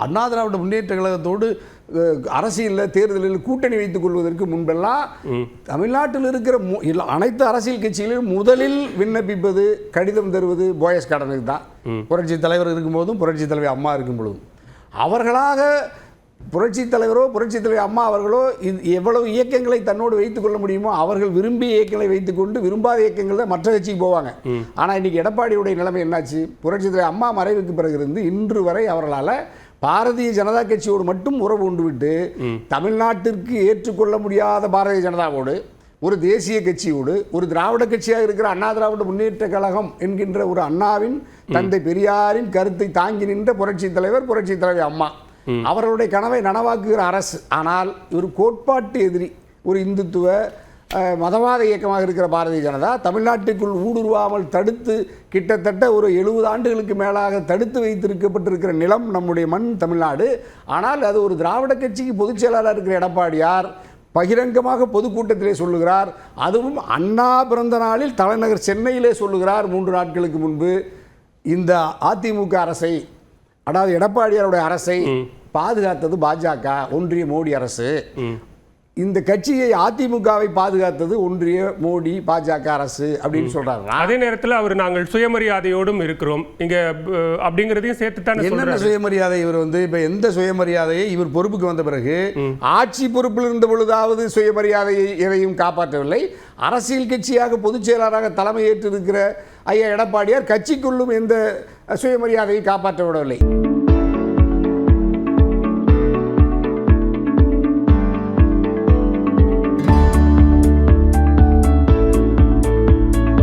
அண்ணா திராவிட முன்னேற்ற கழகத்தோடு அரசியலில் தேர்தலில் கூட்டணி வைத்துக் கொள்வதற்கு முன்பெல்லாம் தமிழ்நாட்டில் இருக்கிற அனைத்து அரசியல் கட்சிகளிலும் முதலில் விண்ணப்பிப்பது கடிதம் தருவது போயஸ் கார்டனுக்கு தான். புரட்சி தலைவர் இருக்கும்போதும் புரட்சி தலைவர் அம்மா இருக்கும் பொழுதும் அவர்களாக புரட்சி தலைவரோ புரட்சி தலைவர் அம்மா அவர்களோ எவ்வளவு இயக்கங்களை தன்னோடு வைத்துக் கொள்ள முடியுமோ அவர்கள் விரும்பிய இயக்கங்களை வைத்துக்கொண்டு விரும்பாத இயக்கங்கள் தான் மற்ற கட்சிக்கு போவாங்க. ஆனால் இன்னைக்கு எடப்பாடியுடைய நிலைமை என்னாச்சு? புரட்சி தலைவர் அம்மா மறைவுக்கு பிறகு இருந்து இன்று வரை அவர்களால் பாரதிய ஜனதா கட்சியோடு மட்டும் உறவு உண்டு விட்டு தமிழ்நாட்டிற்கு ஏற்றுக்கொள்ள முடியாத பாரதிய ஜனதாவோடு ஒரு தேசிய கட்சியோடு ஒரு திராவிட கட்சியாக இருக்கிற அண்ணா திராவிட முன்னேற்ற கழகம் என்கின்ற ஒரு அண்ணாவின் தந்தை பெரியாரின் கருத்தை தாங்கி நின்ற புரட்சி தலைவர் அம்மா அவர்களுடைய கனவை நனவாக்குகிற அரசு. ஆனால் ஒரு கோட்பாட்டு எதிரி ஒரு இந்துத்துவ மதவாத இயக்கமாக இருக்கிற பாரதிய ஜனதா தமிழ்நாட்டுக்குள் ஊடுருவாமல் தடுத்து கிட்டத்தட்ட ஒரு 70 ஆண்டுகளுக்கு மேலாக தடுத்து வைத்திருக்கப்பட்டிருக்கிற நிலம் நம்முடைய மண் தமிழ்நாடு. ஆனால் அது ஒரு திராவிட கட்சிக்கு பொதுச் செயலாளர் இருக்கிற எடப்பாடியார் பகிரங்கமாக பொதுக்கூட்டத்திலே சொல்லுகிறார். அதுவும் அண்ணா பிறந்த நாளில் தலைநகர் சென்னையிலே சொல்லுகிறார் 3 நாட்களுக்கு முன்பு. இந்த அதிமுக அரசை, அதாவது எடப்பாடியாருடைய அரசை பாதுகாத்தது பாஜக, ஒன்றிய மோடி அரசு. இந்த கட்சியை அதிமுகவை பாதுகாத்தது ஒன்றிய மோடி பாஜக அரசு அப்படின்னு சொல்றாங்க. அதே நேரத்தில் அவர் நாங்கள் சுயமரியாதையோடும் இருக்கிறோம் இங்க அப்படிங்கிறதையும் சேர்த்து தான். என்ன சுயமரியாதை? இவர் இப்ப எந்த சுயமரியாதையை இவர் பொறுப்புக்கு வந்த பிறகு ஆட்சி பொறுப்பில் இருந்த பொழுதாவது சுயமரியாதையை எதையும் காப்பாற்றவில்லை. அரசியல் கட்சியாக பொதுச் செயலாளராக தலைமை ஏற்றிருக்கிற ஐயா எடப்பாடியார் கட்சிக்குள்ளும் எந்த சுயமரியாதையை காப்பாற்ற விடவில்லை.